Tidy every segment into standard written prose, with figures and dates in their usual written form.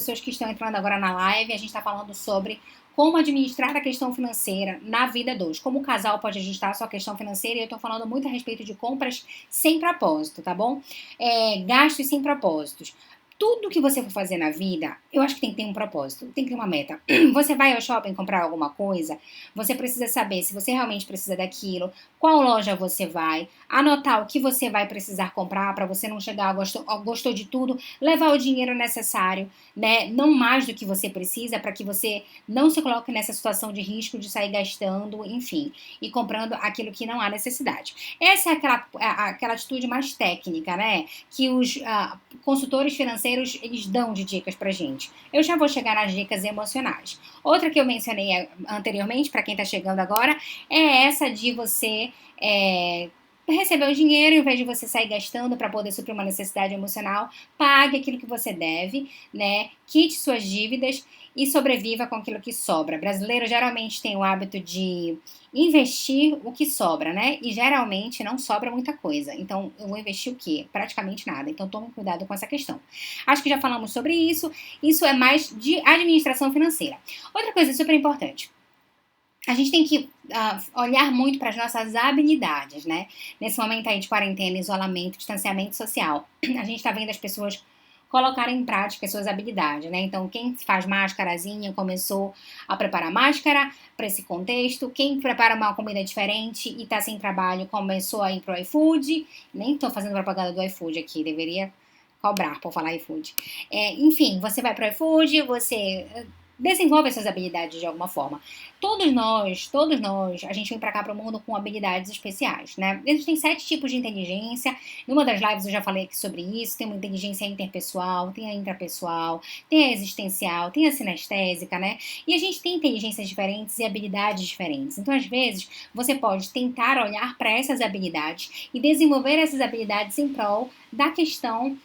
pessoas que estão entrando agora na live, a gente está falando sobre como administrar a questão financeira na vida dos. Como o casal pode ajustar a sua questão financeira, e eu tô falando muito a respeito de compras sem propósito, tá bom? Gastos sem propósitos. Tudo que você for fazer na vida, eu acho que tem que ter um propósito, tem que ter uma meta. Você vai ao shopping comprar alguma coisa, você precisa saber se você realmente precisa daquilo, qual loja você vai, anotar o que você vai precisar comprar para você não chegar, gostou de tudo, levar o dinheiro necessário, né? Não mais do que você precisa, para que você não se coloque nessa situação de risco de sair gastando, enfim, e comprando aquilo que não há necessidade. Essa é aquela atitude mais técnica, né? Que os consultores financeiros, eles dão de dicas pra gente. Eu já vou chegar nas dicas emocionais. Outra que eu mencionei anteriormente, para quem tá chegando agora, é essa de você receber o dinheiro, em vez de você sair gastando para poder suprir uma necessidade emocional, pague aquilo que você deve, né? Quite suas dívidas e sobreviva com aquilo que sobra. Brasileiro geralmente tem o hábito de investir o que sobra, né? E geralmente não sobra muita coisa. Então, eu vou investir o quê? Praticamente nada. Então, tome cuidado com essa questão. Acho que já falamos sobre isso. Isso é mais de administração financeira. Outra coisa super importante. A gente tem que olhar muito para as nossas habilidades, né? Nesse momento aí de quarentena, isolamento, distanciamento social. A gente está vendo as pessoas colocarem em prática as suas habilidades, né? Então, quem faz máscarazinha começou a preparar máscara para esse contexto. Quem prepara uma comida diferente e está sem trabalho começou a ir pro iFood. Nem estou fazendo propaganda do iFood aqui, deveria cobrar por falar iFood. Enfim, você vai pro iFood, você desenvolve essas habilidades de alguma forma. Todos nós, a gente vem pra cá pro mundo com habilidades especiais, né? Existem 7 tipos de inteligência. Numa das lives eu já falei aqui sobre isso. Tem uma inteligência interpessoal, tem a intrapessoal, tem a existencial, tem a sinestésica, né? E a gente tem inteligências diferentes e habilidades diferentes. Então, às vezes, você pode tentar olhar para essas habilidades e desenvolver essas habilidades em prol da questão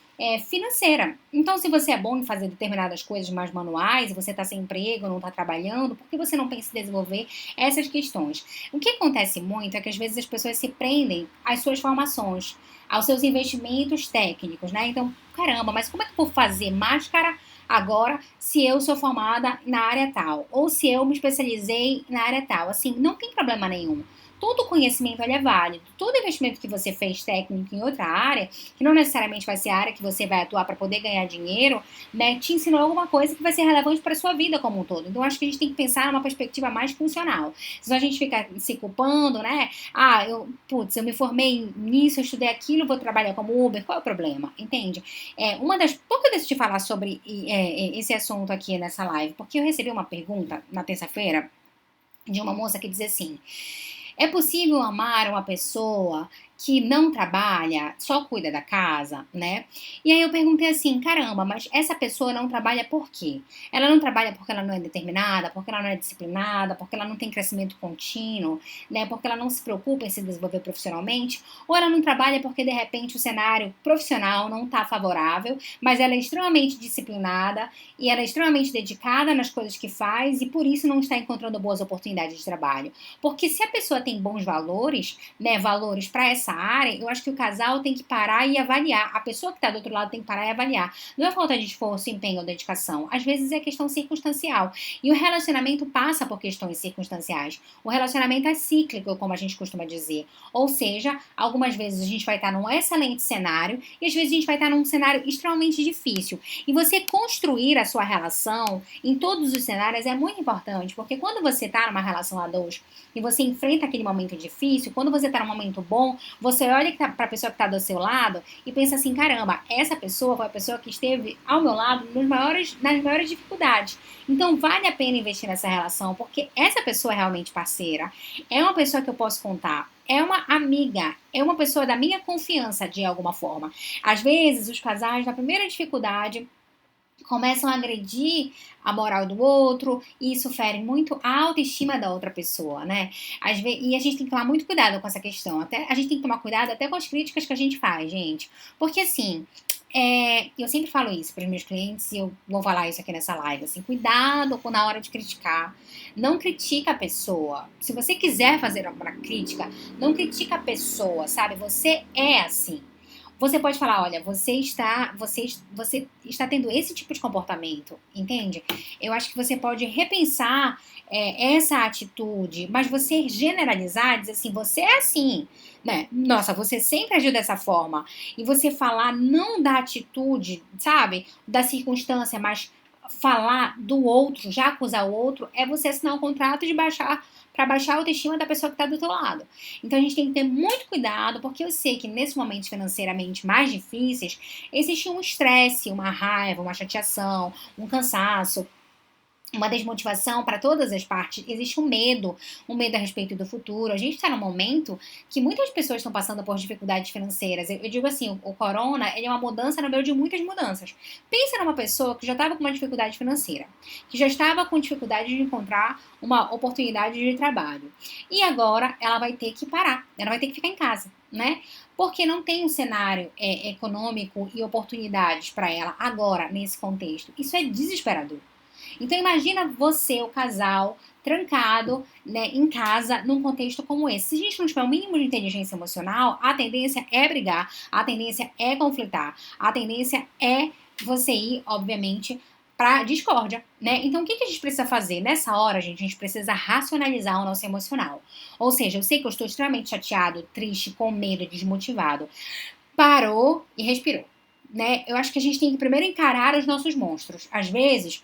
financeira. Então, se você é bom em fazer determinadas coisas mais manuais, você está sem emprego, não está trabalhando, por que você não pensa em desenvolver essas questões? O que acontece muito é que às vezes as pessoas se prendem às suas formações, aos seus investimentos técnicos, né? Então, caramba, mas como é que eu vou fazer máscara agora se eu sou formada na área tal? Ou se eu me especializei na área tal? Assim, não tem problema nenhum. Todo conhecimento é válido. Todo investimento que você fez técnico em outra área, que não necessariamente vai ser a área que você vai atuar para poder ganhar dinheiro, né, te ensinou alguma coisa que vai ser relevante para a sua vida como um todo. Então, acho que a gente tem que pensar numa perspectiva mais funcional. Senão a gente fica se culpando, né? Eu me formei nisso, eu estudei aquilo, vou trabalhar como Uber. Qual é o problema? Entende? Por que eu decidi falar sobre esse assunto aqui nessa live? Porque eu recebi uma pergunta na terça-feira de uma moça que diz assim: é possível amar uma pessoa que não trabalha, só cuida da casa, né? E aí eu perguntei assim, caramba, mas essa pessoa não trabalha por quê? Ela não trabalha porque ela não é determinada, porque ela não é disciplinada, porque ela não tem crescimento contínuo, né? Porque ela não se preocupa em se desenvolver profissionalmente, ou ela não trabalha porque de repente o cenário profissional não está favorável, mas ela é extremamente disciplinada e ela é extremamente dedicada nas coisas que faz e por isso não está encontrando boas oportunidades de trabalho. Porque se a pessoa tem bons valores, né, valores para essa área, eu acho que o casal tem que parar e avaliar. A pessoa que está do outro lado tem que parar e avaliar. Não é falta de esforço, empenho ou dedicação. Às vezes é questão circunstancial. E o relacionamento passa por questões circunstanciais. O relacionamento é cíclico, como a gente costuma dizer. Ou seja, algumas vezes a gente vai estar num excelente cenário e às vezes a gente vai estar num cenário extremamente difícil. E você construir a sua relação em todos os cenários é muito importante, porque quando você está numa relação a dois e você enfrenta aquele momento difícil, quando você está num momento bom, você olha para a pessoa que está do seu lado e pensa assim, caramba, essa pessoa foi a pessoa que esteve ao meu lado nas maiores dificuldades. Então vale a pena investir nessa relação, porque essa pessoa é realmente parceira, é uma pessoa que eu posso contar, é uma amiga, é uma pessoa da minha confiança de alguma forma. Às vezes os casais, na primeira dificuldade, começam a agredir a moral do outro, e isso fere muito a autoestima da outra pessoa, né? E a gente tem que tomar muito cuidado com essa questão. A gente tem que tomar cuidado até com as críticas que a gente faz, gente. Porque assim, eu sempre falo isso para os meus clientes e eu vou falar isso aqui nessa live, assim, cuidado na hora de criticar. Não critica a pessoa. Se você quiser fazer alguma crítica, não critica a pessoa, sabe? Você é assim. Você pode falar, olha, você está tendo esse tipo de comportamento, entende? Eu acho que você pode repensar essa atitude, mas você generalizar, dizer assim, você é assim, né? Nossa, você sempre agiu dessa forma. E você falar não da atitude, sabe? Da circunstância, mas falar do outro, já acusar o outro, é você assinar um contrato de para baixar a autoestima da pessoa que está do teu lado. Então a gente tem que ter muito cuidado, porque eu sei que nesses momentos financeiramente mais difíceis, existe um estresse, uma raiva, uma chateação, um cansaço, uma desmotivação para todas as partes. Existe um medo a respeito do futuro. A gente está num momento que muitas pessoas estão passando por dificuldades financeiras. Eu digo assim, o corona, ele é uma mudança no meio de muitas mudanças. Pensa numa pessoa que já estava com uma dificuldade financeira, que já estava com dificuldade de encontrar uma oportunidade de trabalho. E agora ela vai ter que parar, ela vai ter que ficar em casa, né? Porque não tem um cenário econômico e oportunidades para ela agora, nesse contexto. Isso é desesperador. Então imagina você, o casal, trancado, né, em casa, num contexto como esse. Se a gente não tiver o mínimo de inteligência emocional, a tendência é brigar, a tendência é conflitar, a tendência é você ir, obviamente, para discórdia, né? Então o que a gente precisa fazer? Nessa hora, gente, a gente precisa racionalizar o nosso emocional. Ou seja, eu sei que eu estou extremamente chateado, triste, com medo, desmotivado. Parou e respirou, né? Eu acho que a gente tem que primeiro encarar os nossos monstros. Às vezes,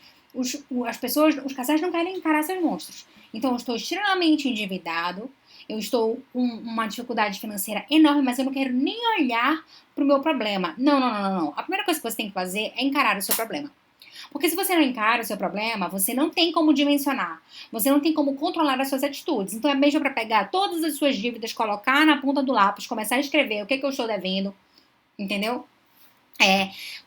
as pessoas, os casais não querem encarar seus monstros. Então, eu estou extremamente endividado, eu estou com uma dificuldade financeira enorme, mas eu não quero nem olhar para o meu problema. Não, não, não, não, não. A primeira coisa que você tem que fazer é encarar o seu problema. Porque se você não encara o seu problema, você não tem como dimensionar, você não tem como controlar as suas atitudes. Então é mesmo para pegar todas as suas dívidas, colocar na ponta do lápis, começar a escrever o que eu estou devendo, entendeu?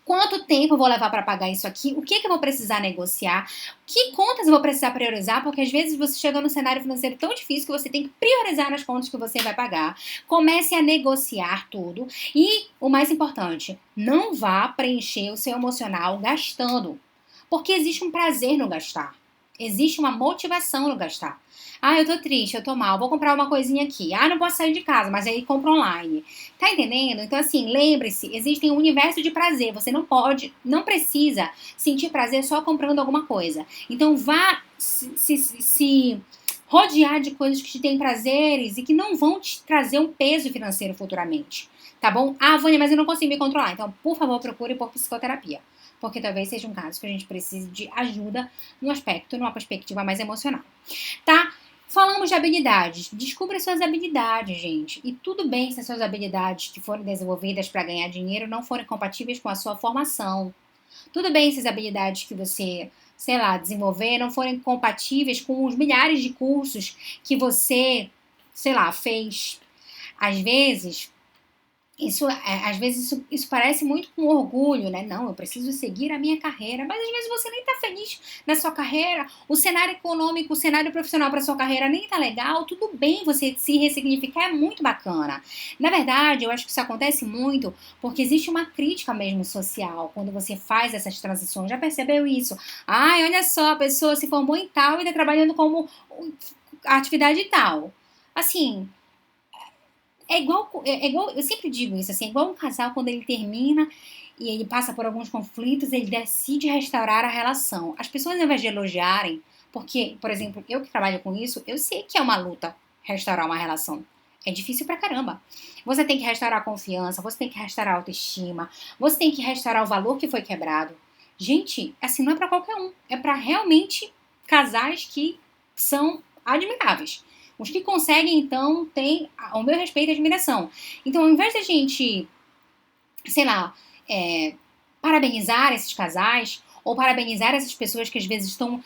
Quanto tempo eu vou levar para pagar isso aqui? O que eu vou precisar negociar? Que contas eu vou precisar priorizar? Porque às vezes você chega num cenário financeiro tão difícil que você tem que priorizar as contas que você vai pagar. Comece a negociar tudo. E o mais importante, não vá preencher o seu emocional gastando. Porque existe um prazer no gastar. Existe uma motivação no gastar. Ah, eu tô triste, eu tô mal, vou comprar uma coisinha aqui. Ah, não posso sair de casa, mas aí compra online. Tá entendendo? Então, assim, lembre-se, existe um universo de prazer. Você não pode, não precisa sentir prazer só comprando alguma coisa. Então, vá se rodear de coisas que te têm prazeres e que não vão te trazer um peso financeiro futuramente. Tá bom? Ah, Vânia, mas eu não consigo me controlar. Então, por favor, procure por psicoterapia. Porque talvez seja um caso que a gente precise de ajuda no aspecto, numa perspectiva mais emocional. Tá? Falamos de habilidades. Descubra suas habilidades, gente. E tudo bem se as suas habilidades que forem desenvolvidas para ganhar dinheiro não forem compatíveis com a sua formação. Tudo bem se as habilidades que você, sei lá, desenvolver não forem compatíveis com os milhares de cursos que você, sei lá, fez. Às vezes, às vezes isso parece muito com orgulho, né? Não, eu preciso seguir a minha carreira, mas às vezes você nem tá feliz na sua carreira, o cenário econômico, o cenário profissional para sua carreira nem tá legal, tudo bem você se ressignificar, é muito bacana. Na verdade, eu acho que isso acontece muito porque existe uma crítica mesmo social quando você faz essas transições. Já percebeu isso? Ai, olha só, a pessoa se formou em tal e tá trabalhando como atividade tal. Assim, é igual, eu sempre digo isso, assim, é igual um casal quando ele termina e ele passa por alguns conflitos, ele decide restaurar a relação. As pessoas, ao invés de elogiarem, porque, por exemplo, eu que trabalho com isso, eu sei que é uma luta restaurar uma relação. É difícil pra caramba. Você tem que restaurar a confiança, você tem que restaurar a autoestima, você tem que restaurar o valor que foi quebrado. Gente, assim, não é pra qualquer um. É pra realmente casais que são admiráveis. Os que conseguem, então, têm o meu respeito e admiração. Então, ao invés da gente, sei lá, parabenizar esses casais, ou parabenizar essas pessoas que às vezes estão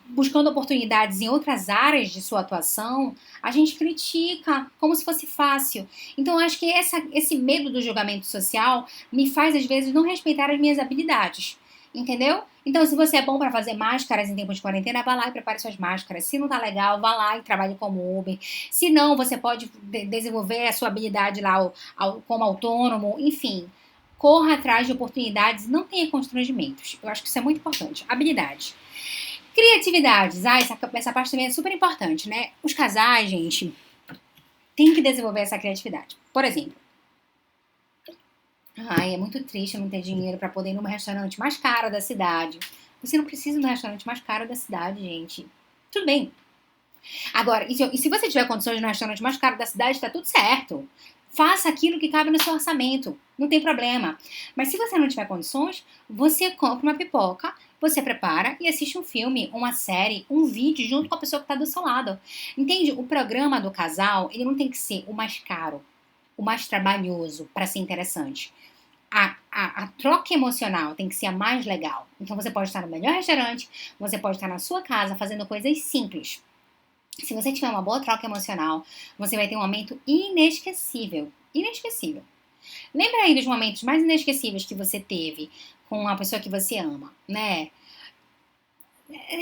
buscando oportunidades em outras áreas de sua atuação, a gente critica como se fosse fácil. Então, eu acho que esse medo do julgamento social me faz, às vezes, não respeitar as minhas habilidades. Entendeu? Então, se você é bom para fazer máscaras em tempo de quarentena, vá lá e prepare suas máscaras. Se não tá legal, vá lá e trabalhe como Uber. Se não, você pode desenvolver a sua habilidade lá como autônomo. Enfim, corra atrás de oportunidades e não tenha constrangimentos. Eu acho que isso é muito importante. Habilidade. Criatividades. Essa parte também é super importante, né? Os casais, gente, têm que desenvolver essa criatividade. Por exemplo, Ai, é muito triste não ter dinheiro pra poder ir num restaurante mais caro da cidade. Você não precisa ir no restaurante mais caro da cidade, gente. Tudo bem. Agora, e se você tiver condições de ir no restaurante mais caro da cidade, tá tudo certo. Faça aquilo que cabe no seu orçamento. Não tem problema. Mas se você não tiver condições, você compra uma pipoca, você prepara e assiste um filme, uma série, um vídeo junto com a pessoa que está do seu lado. Entende? O programa do casal, ele não tem que ser o mais caro, o mais trabalhoso para ser interessante. A troca emocional tem que ser a mais legal. Então você pode estar no melhor restaurante, você pode estar na sua casa fazendo coisas simples. Se você tiver uma boa troca emocional, você vai ter um momento inesquecível. Inesquecível. Lembra aí dos momentos mais inesquecíveis que você teve com a pessoa que você ama, né?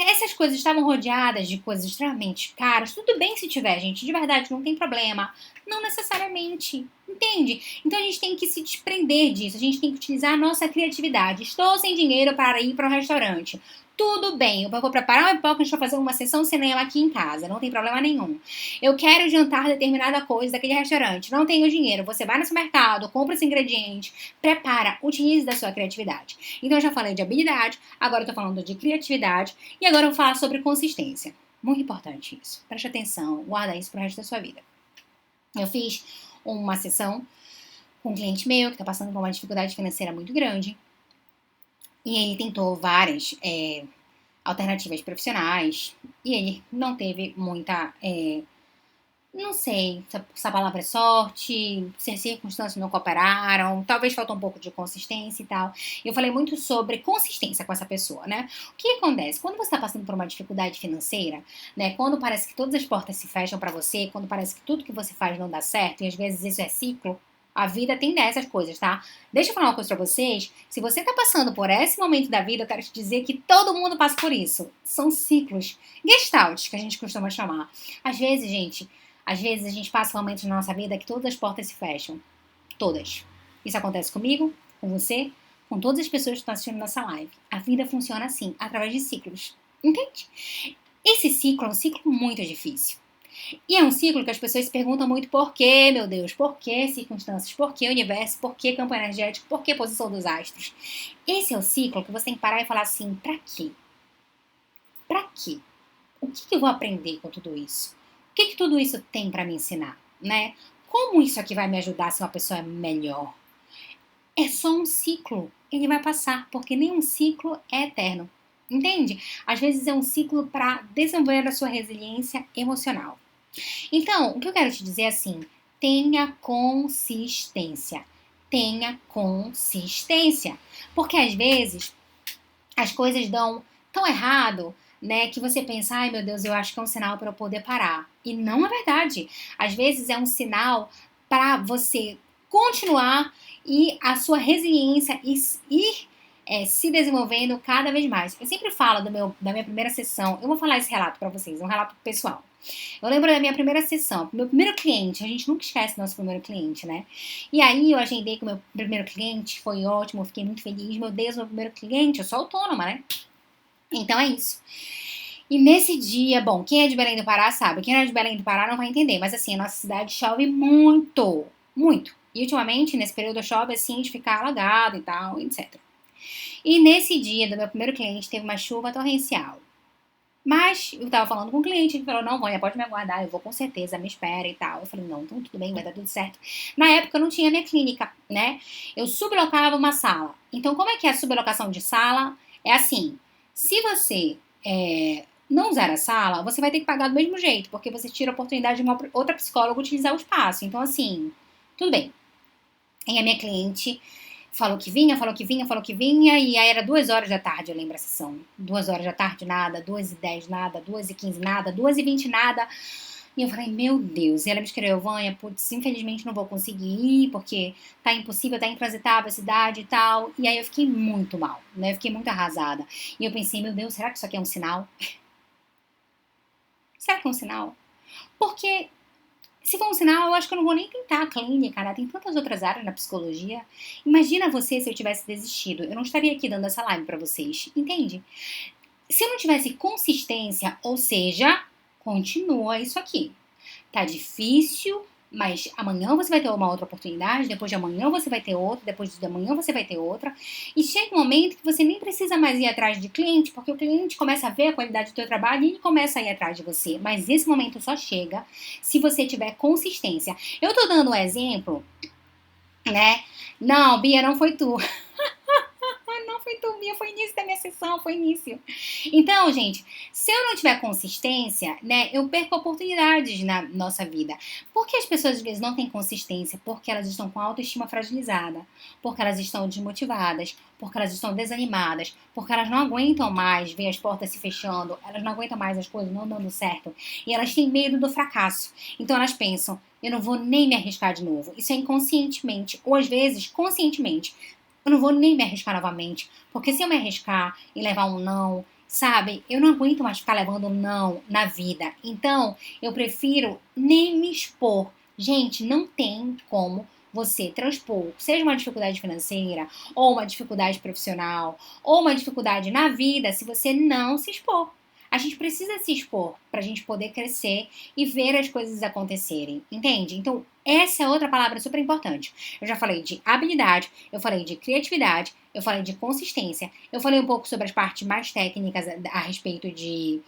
Essas coisas estavam rodeadas de coisas extremamente caras. Tudo bem se tiver, gente, de verdade, não tem problema. Não necessariamente, entende? Então a gente tem que se desprender disso, a gente tem que utilizar a nossa criatividade. Estou sem dinheiro para ir para o restaurante. Tudo bem, eu vou preparar uma pipoca, a gente vai fazer uma sessão cinema aqui em casa, não tem problema nenhum. Eu quero jantar determinada coisa daquele restaurante, não tenho dinheiro. Você vai no supermercado, compra os ingredientes, prepara, utilize da sua criatividade. Então eu já falei de habilidade, agora eu tô falando de criatividade e agora eu vou falar sobre consistência. Muito importante isso. Preste atenção, guarda isso pro resto da sua vida. Eu fiz uma sessão com um cliente meu que está passando por uma dificuldade financeira muito grande. E ele tentou várias alternativas profissionais. E ele não teve muita. Não sei se a palavra é sorte, se as circunstâncias não cooperaram, talvez faltou um pouco de consistência e tal. Eu falei muito sobre consistência com essa pessoa, né? O que acontece? Quando você está passando por uma dificuldade financeira, né? Quando parece que todas as portas se fecham para você, quando parece que tudo que você faz não dá certo, e às vezes isso é ciclo, a vida tem dessas coisas, tá? Deixa eu falar uma coisa pra vocês. Se você tá passando por esse momento da vida, eu quero te dizer que todo mundo passa por isso. São ciclos. Gestalts, que a gente costuma chamar. Às vezes a gente passa momentos na nossa vida que todas as portas se fecham. Todas. Isso acontece comigo, com você, com todas as pessoas que estão assistindo nossa live. A vida funciona assim, através de ciclos. Entende? Esse ciclo é um ciclo muito difícil. E é um ciclo que as pessoas se perguntam muito por quê, meu Deus, por que circunstâncias, por que universo, por que campo energético, por que posição dos astros. Esse é o ciclo que você tem que parar e falar assim, pra quê? Pra quê? O que eu vou aprender com tudo isso? O que tudo isso tem pra me ensinar, né? Como isso aqui vai me ajudar a ser uma pessoa melhor? É só um ciclo, ele vai passar, porque nenhum ciclo é eterno, entende? Às vezes é um ciclo para desenvolver a sua resiliência emocional. Então, o que eu quero te dizer é assim, tenha consistência. Tenha consistência. Porque às vezes as coisas dão tão errado, né, que você pensa, ai meu Deus, eu acho que é um sinal para eu poder parar. E não é verdade. Às vezes é um sinal para você continuar e a sua resiliência ir se desenvolvendo cada vez mais. Eu sempre falo da minha primeira sessão, eu vou falar esse relato para vocês, um relato pessoal. Eu lembro da minha primeira sessão, meu primeiro cliente, a gente nunca esquece do nosso primeiro cliente, né? E aí eu agendei com o meu primeiro cliente, foi ótimo, eu fiquei muito feliz. Meu Deus, meu primeiro cliente, eu sou autônoma, né? Então é isso. E nesse dia, bom, quem é de Belém do Pará sabe, quem não é de Belém do Pará não vai entender, mas assim, a nossa cidade chove muito, muito. E ultimamente, nesse período, chove assim de ficar alagado e tal, etc. E nesse dia do meu primeiro cliente, teve uma chuva torrencial. Mas eu tava falando com o cliente, ele falou, não, Vânia, pode me aguardar, eu vou com certeza, me espera e tal. Eu falei, não, então tudo bem, vai dar tudo certo. Na época eu não tinha minha clínica, né? Eu sublocava uma sala. Então, como é que é a sublocação de sala? É assim, se você não usar a sala, você vai ter que pagar do mesmo jeito, porque você tira a oportunidade de uma outra psicóloga utilizar o espaço. Então, assim, tudo bem. E a minha cliente falou que vinha, falou que vinha, falou que vinha, e aí era 2 horas da tarde, eu lembro a sessão. 2 horas da tarde, nada, 2h10, nada, 2h15, nada, 2h20, nada. E eu falei, meu Deus. E ela me escreveu, Vânia, putz, infelizmente não vou conseguir ir, porque tá impossível, tá intransitável a cidade e tal. E aí eu fiquei muito mal, né? Eu fiquei muito arrasada. E eu pensei, meu Deus, será que isso aqui é um sinal? Será que é um sinal? Porque se for um sinal, eu acho que eu não vou nem tentar a clínica, né? Tem tantas outras áreas na psicologia. Imagina você se eu tivesse desistido. Eu não estaria aqui dando essa live pra vocês, entende? Se eu não tivesse consistência, ou seja, continua isso aqui. Tá difícil, Mas amanhã você vai ter uma outra oportunidade, depois de amanhã você vai ter outra, depois de amanhã você vai ter outra. E chega um momento que você nem precisa mais ir atrás de cliente, porque o cliente começa a ver a qualidade do teu trabalho e ele começa a ir atrás de você. Mas esse momento só chega se você tiver consistência. Eu tô dando um exemplo, né? Não, Bia, não foi tu. Não foi tu, Bia, foi início da minha sessão, foi início. Então, gente, se eu não tiver consistência, né, eu perco oportunidades na nossa vida. Por que as pessoas às vezes não têm consistência? Porque elas estão com a autoestima fragilizada, porque elas estão desmotivadas, porque elas estão desanimadas, porque elas não aguentam mais ver as portas se fechando, elas não aguentam mais as coisas não dando certo e elas têm medo do fracasso. Então elas pensam, eu não vou nem me arriscar de novo. Isso é inconscientemente, ou às vezes conscientemente. Eu não vou nem me arriscar novamente, porque se eu me arriscar e levar um não, sabe, eu não aguento mais ficar levando um não na vida. Então, eu prefiro nem me expor. Gente, não tem como você transpor, seja uma dificuldade financeira, ou uma dificuldade profissional, ou uma dificuldade na vida, se você não se expor. A gente precisa se expor para a gente poder crescer e ver as coisas acontecerem, entende? Então, essa é outra palavra super importante. Eu já falei de habilidade, eu falei de criatividade, eu falei de consistência, eu falei um pouco sobre as partes mais técnicas a respeito de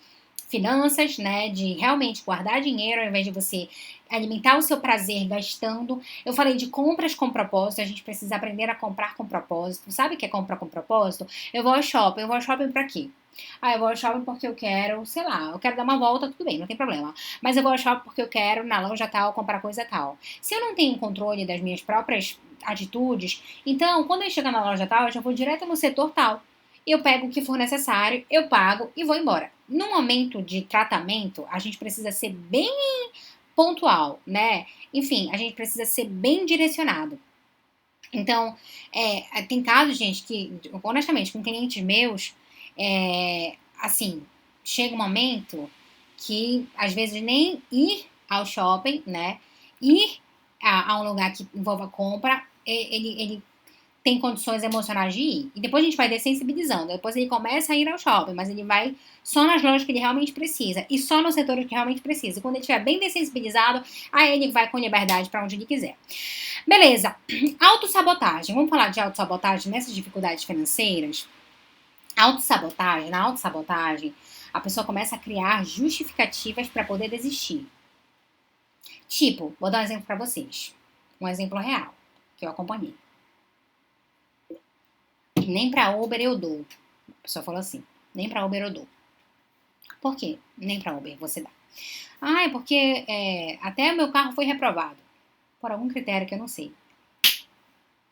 finanças, né, de realmente guardar dinheiro ao invés de você alimentar o seu prazer gastando. Eu falei de compras com propósito, a gente precisa aprender a comprar com propósito. Sabe o que é comprar com propósito? Eu vou ao shopping pra quê? Ah, eu vou ao shopping porque eu quero, sei lá, eu quero dar uma volta, tudo bem, não tem problema. Mas eu vou ao shopping porque eu quero na loja tal comprar coisa tal. Se eu não tenho controle das minhas próprias atitudes, então quando eu chegar na loja tal, eu já vou direto no setor tal. Eu pego o que for necessário, eu pago e vou embora. No momento de tratamento, a gente precisa ser bem pontual, né? Enfim, a gente precisa ser bem direcionado. Então, tem casos, gente, que, honestamente, com clientes meus, assim, chega um momento que, às vezes, nem ir ao shopping, né? Ir a um lugar que envolva compra, ele tem condições emocionais de ir. E depois a gente vai dessensibilizando. Depois ele começa a ir ao shopping, mas ele vai só nas lojas que ele realmente precisa. E só no setor que realmente precisa. E quando ele estiver bem dessensibilizado, aí ele vai com liberdade para onde ele quiser. Beleza. Autossabotagem. Vamos falar de autossabotagem nessas dificuldades financeiras? Na autossabotagem, a pessoa começa a criar justificativas para poder desistir. Tipo, vou dar um exemplo para vocês. Um exemplo real, que eu acompanhei. Nem pra Uber eu dou. A pessoa falou assim, nem pra Uber eu dou. Por quê? Nem pra Uber você dá. Ah, é porque até o meu carro foi reprovado. Por algum critério que eu não sei.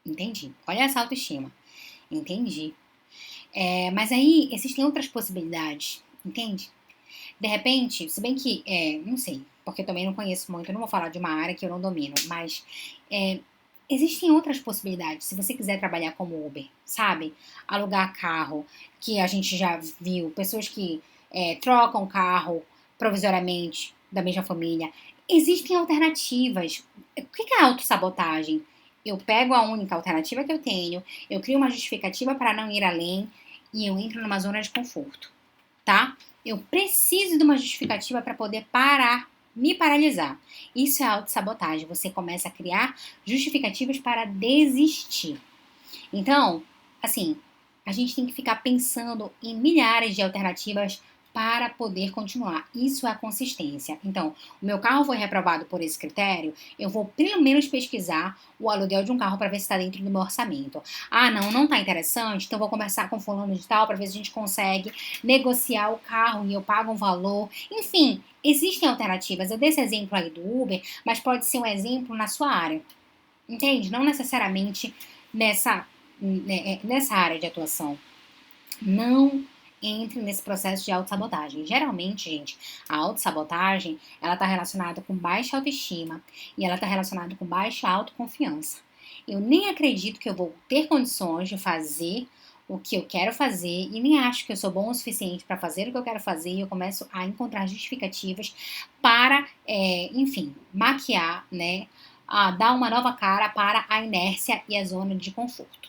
Entendi. Olha essa autoestima. Entendi. Mas aí existem outras possibilidades. Entende? De repente, se bem que, não sei, porque eu também não conheço muito, eu não vou falar de uma área que eu não domino, mas existem outras possibilidades, se você quiser trabalhar como Uber, sabe? Alugar carro, que a gente já viu, pessoas que trocam carro provisoriamente da mesma família. Existem alternativas. O que é autossabotagem? Eu pego a única alternativa que eu tenho, eu crio uma justificativa para não ir além e eu entro numa zona de conforto, tá? Eu preciso de uma justificativa para poder parar, me paralisar. Isso é autossabotagem. Você começa a criar justificativas para desistir. Então, assim, a gente tem que ficar pensando em milhares de alternativas para poder continuar. Isso é a consistência. Então, o meu carro foi reprovado por esse critério, eu vou pelo menos pesquisar o aluguel de um carro para ver se está dentro do meu orçamento. Ah, não está interessante, então vou conversar com fulano de tal para ver se a gente consegue negociar o carro e eu pago um valor. Enfim, existem alternativas. Eu dei esse exemplo aí do Uber, mas pode ser um exemplo na sua área. Entende? Não necessariamente nessa área de atuação. Não entre nesse processo de autossabotagem. Geralmente, gente, a autossabotagem, ela está relacionada com baixa autoestima e ela está relacionada com baixa autoconfiança. Eu nem acredito que eu vou ter condições de fazer o que eu quero fazer e nem acho que eu sou bom o suficiente para fazer o que eu quero fazer e eu começo a encontrar justificativas para, enfim, maquiar, né, a dar uma nova cara para a inércia e a zona de conforto.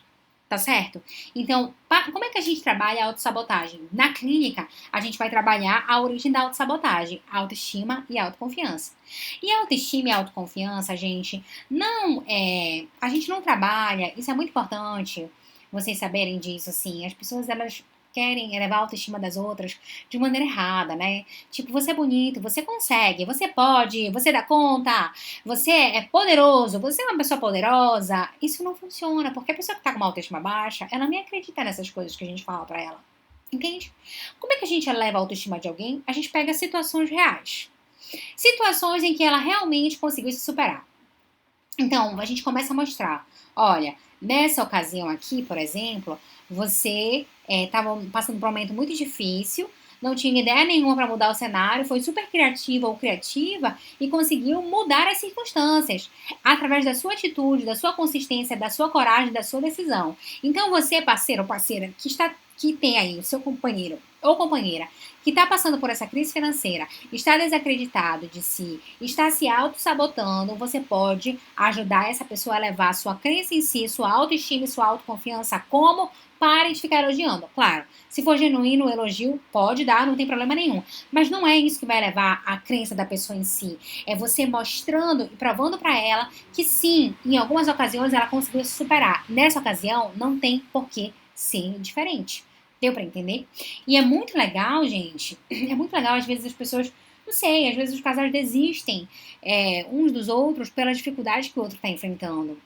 Tá certo? Então, como é que a gente trabalha a autossabotagem? Na clínica, a gente vai trabalhar a origem da autossabotagem, autoestima e autoconfiança. E a autoestima e a autoconfiança, gente, a gente não trabalha, isso é muito importante vocês saberem disso, assim, as pessoas, elas querem elevar a autoestima das outras de maneira errada, né? Tipo, você é bonito, você consegue, você pode, você dá conta, você é poderoso, você é uma pessoa poderosa. Isso não funciona, porque a pessoa que tá com uma autoestima baixa, ela nem acredita nessas coisas que a gente fala pra ela. Entende? Como é que a gente eleva a autoestima de alguém? A gente pega situações reais. Situações em que ela realmente conseguiu se superar. Então, a gente começa a mostrar, olha, nessa ocasião aqui, por exemplo, você estava passando por um momento muito difícil, não tinha ideia nenhuma para mudar o cenário, foi super criativa ou criativa e conseguiu mudar as circunstâncias através da sua atitude, da sua consistência, da sua coragem, da sua decisão. Então, você, parceiro ou parceira, que tem aí o seu companheiro ou companheira que está passando por essa crise financeira, está desacreditado de si, está se auto-sabotando, você pode ajudar essa pessoa a levar sua crença em si, sua autoestima e sua autoconfiança. Como? Pare de ficar elogiando. Claro, se for genuíno o elogio, pode dar, não tem problema nenhum. Mas não é isso que vai levar a crença da pessoa em si. É você mostrando e provando para ela que sim, em algumas ocasiões ela conseguiu se superar. Nessa ocasião, não tem por que ser diferente. Deu pra entender? E é muito legal, gente. É muito legal, às vezes as pessoas, não sei, às vezes os casais desistem uns dos outros pela dificuldade que o outro está enfrentando.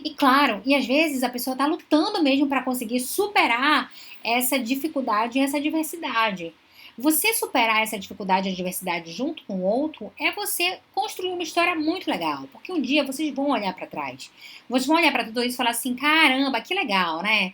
E claro, e às vezes a pessoa está lutando mesmo para conseguir superar essa dificuldade e essa adversidade. Você superar essa dificuldade e adversidade junto com o outro é você construir uma história muito legal. Porque um dia vocês vão olhar para trás. Vocês vão olhar para tudo isso e falar assim: caramba, que legal, né?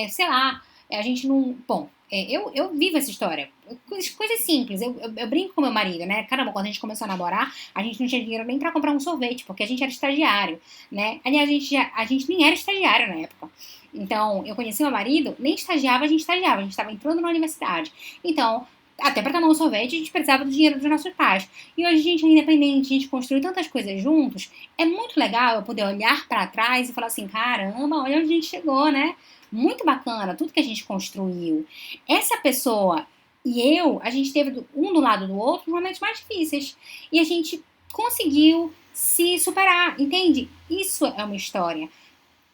Sei lá, a gente não. Bom, eu vivo essa história. Coisas simples. Eu brinco com meu marido, né? Caramba, quando a gente começou a namorar, a gente não tinha dinheiro nem pra comprar um sorvete, porque a gente era estagiário, né? Aliás, a gente nem era estagiário na época. Então, eu conheci meu marido, nem estagiava, a gente estagiava. A gente estava entrando na universidade. Então, até pra tomar um sorvete, a gente precisava do dinheiro dos nossos pais. E hoje a gente é independente, a gente construiu tantas coisas juntos. É muito legal eu poder olhar pra trás e falar assim: caramba, olha onde a gente chegou, né? Muito bacana, tudo que a gente construiu. Essa pessoa e eu, a gente teve um do lado do outro nos momentos mais difíceis. E a gente conseguiu se superar, entende? Isso é uma história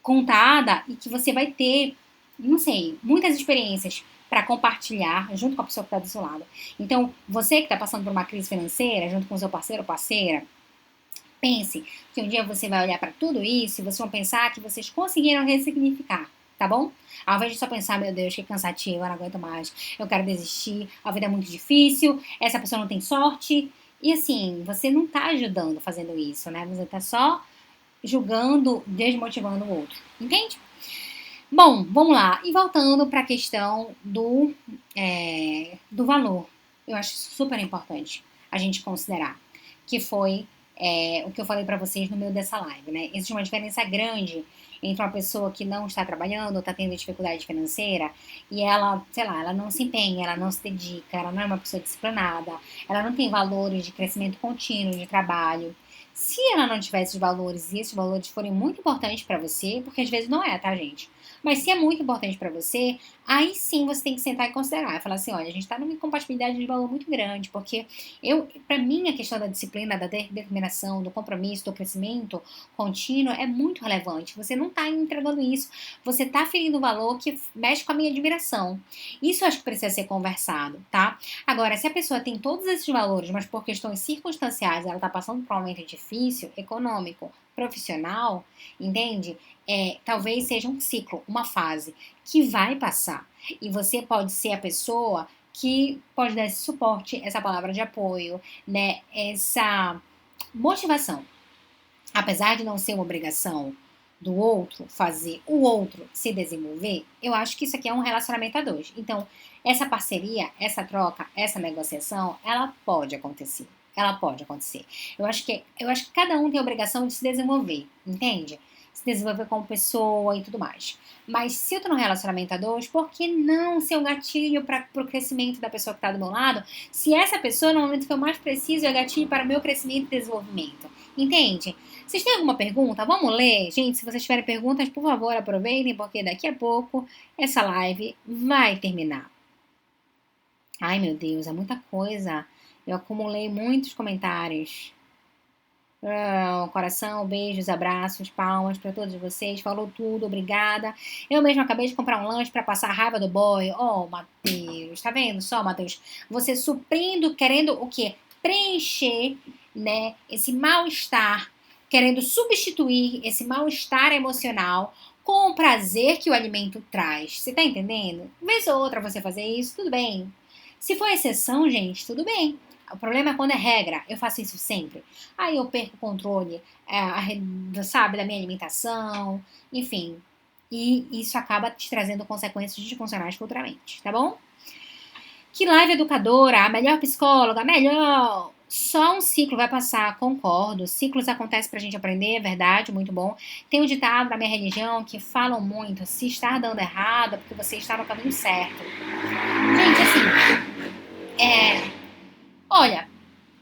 contada e que você vai ter, não sei, muitas experiências para compartilhar junto com a pessoa que está do seu lado. Então, você que está passando por uma crise financeira, junto com o seu parceiro ou parceira, pense que um dia você vai olhar para tudo isso e vocês vão pensar que vocês conseguiram ressignificar, tá bom? Ao invés de só pensar: meu Deus, que cansativo, eu não aguento mais, eu quero desistir, a vida é muito difícil, essa pessoa não tem sorte. E assim, você não tá ajudando fazendo isso, né? Você tá só julgando, desmotivando o outro, entende? Bom, vamos lá. E voltando para a questão do valor. Eu acho super importante a gente considerar, que foi o que eu falei para vocês no meio dessa live, né? Existe uma diferença grande entre uma pessoa que não está trabalhando, está tendo dificuldade financeira, e ela, sei lá, ela não se empenha, ela não se dedica, ela não é uma pessoa disciplinada, ela não tem valores de crescimento contínuo, de trabalho. Se ela não tiver esses valores e esses valores forem muito importantes para você, porque às vezes não é, tá, gente? Mas se é muito importante para você, aí sim você tem que sentar e considerar. Falar assim: olha, a gente tá numa incompatibilidade de valor muito grande, porque para mim, a questão da disciplina, da determinação, do compromisso, do crescimento contínuo é muito relevante. Você não tá entregando isso, você tá ferindo um valor que mexe com a minha admiração. Isso eu acho que precisa ser conversado, tá? Agora, se a pessoa tem todos esses valores, mas por questões circunstanciais ela tá passando por um momento difícil, econômico, profissional, entende? Talvez seja um ciclo, uma fase que vai passar. E você pode ser a pessoa que pode dar esse suporte, essa palavra de apoio, né? Essa motivação. Apesar de não ser uma obrigação do outro fazer o outro se desenvolver, eu acho que isso aqui é um relacionamento a dois. Então, essa parceria, essa troca, essa negociação, ela pode acontecer. Ela pode acontecer. Eu acho que cada um tem a obrigação de se desenvolver, entende? Se desenvolver como pessoa e tudo mais. Mas se eu tô num relacionamento a dois, por que não ser um gatilho pro crescimento da pessoa que tá do meu lado? Se essa pessoa, no momento que eu mais preciso, é gatilho para o meu crescimento e desenvolvimento. Entende? Vocês têm alguma pergunta? Vamos ler? Gente, se vocês tiverem perguntas, por favor, aproveitem, porque daqui a pouco essa live vai terminar. Ai, meu Deus, é muita coisa. Eu acumulei muitos comentários. Coração, beijos, abraços, palmas pra todos vocês. Falou tudo, obrigada. Eu mesmo acabei de comprar um lanche pra passar a raiva do boy. Oh, Matheus, tá vendo só, Matheus? Você suprindo, querendo o quê? Preencher, né, esse mal-estar, querendo substituir esse mal-estar emocional com o prazer que o alimento traz. Você tá entendendo? Vez ou outra você fazer isso, tudo bem. Se for exceção, gente, tudo bem. O problema é quando é regra. Eu faço isso sempre. Aí eu perco o controle, sabe, da minha alimentação, enfim. E isso acaba te trazendo consequências disfuncionais futuramente, tá bom? Que live educadora, a melhor psicóloga, a melhor. Só um ciclo vai passar, concordo. Ciclos acontecem pra gente aprender, é verdade, muito bom. Tem um ditado na minha religião que falam muito: se está dando errado, é porque você está no caminho certo. Gente, assim, olha,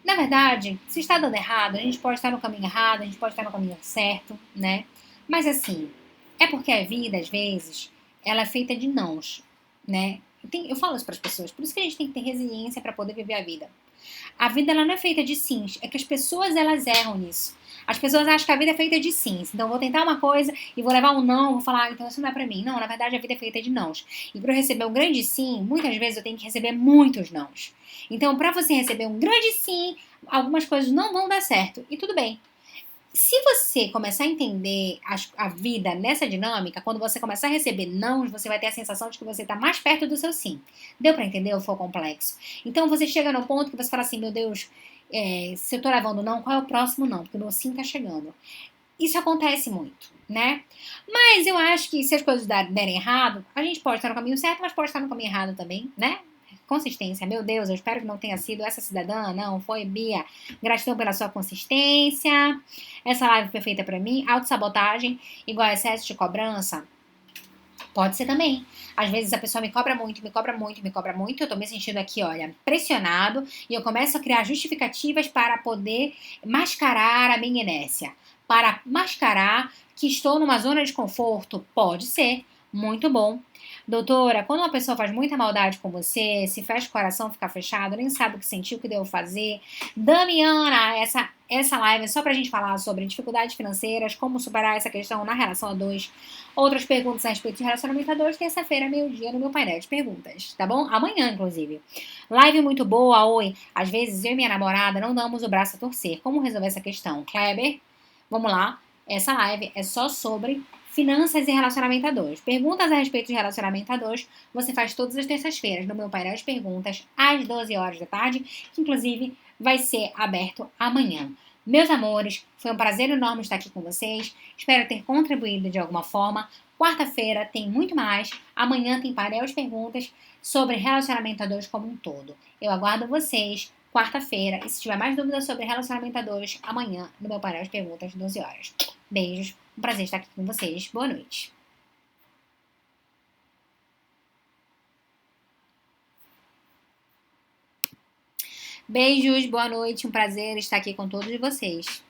na verdade, se está dando errado, a gente pode estar no caminho errado, a gente pode estar no caminho certo, né? Mas assim, é porque a vida, às vezes, ela é feita de nãos, né? Eu falo isso para as pessoas, por isso que a gente tem que ter resiliência para poder viver a vida. A vida ela não é feita de sims, é que as pessoas elas erram nisso. As pessoas acham que a vida é feita de sims. Então, eu vou tentar uma coisa e vou levar um não, vou falar, então isso não é pra mim. Não, na verdade, a vida é feita de nãos. E para eu receber um grande sim, muitas vezes eu tenho que receber muitos nãos. Então, para você receber um grande sim, algumas coisas não vão dar certo. E tudo bem. Se você começar a entender a vida nessa dinâmica, quando você começar a receber nãos, você vai ter a sensação de que você está mais perto do seu sim. Deu para entender ou foi complexo? Então você chega no ponto que você fala assim, meu Deus, se eu tô levando não, qual é o próximo não? Porque o meu sim tá chegando. Isso acontece muito, né? Mas eu acho que se as coisas derem errado, a gente pode estar no caminho certo, mas pode estar no caminho errado também, né? Consistência, meu Deus, eu espero que não tenha sido essa cidadã, não, foi Bia. Gratidão pela sua consistência. Essa live foi feita pra mim. Autossabotagem, igual a excesso de cobrança. Pode ser também. Às vezes a pessoa me cobra muito, me cobra muito, me cobra muito. Eu tô me sentindo aqui, olha, pressionado. E eu começo a criar justificativas para poder mascarar a minha inércia. Para mascarar que estou numa zona de conforto. Pode ser. Muito bom. Doutora, quando uma pessoa faz muita maldade com você, se fecha o coração, fica fechado, nem sabe o que sentiu, o que deu fazer. Damiana, essa live é só pra gente falar sobre dificuldades financeiras, como superar essa questão na relação a dois. Outras perguntas a respeito de relacionamento a dois, terça-feira, meio-dia, no meu painel de perguntas, tá bom? Amanhã, inclusive. Live muito boa, oi. Às vezes eu e minha namorada não damos o braço a torcer. Como resolver essa questão? Kleber, vamos lá. Essa live é só sobre finanças e relacionamento a dois. Perguntas a respeito de relacionamento a dois, você faz todas as terças-feiras no meu painel de perguntas, às 12 horas da tarde, que inclusive vai ser aberto amanhã. Meus amores, foi um prazer enorme estar aqui com vocês. Espero ter contribuído de alguma forma. Quarta-feira tem muito mais. Amanhã tem painel de perguntas sobre relacionamento a dois como um todo. Eu aguardo vocês quarta-feira. E se tiver mais dúvidas sobre relacionamento a dois, amanhã no meu painel de perguntas, 12 horas. Beijos. Um prazer estar aqui com vocês. Boa noite. Beijos, boa noite. Um prazer estar aqui com todos vocês.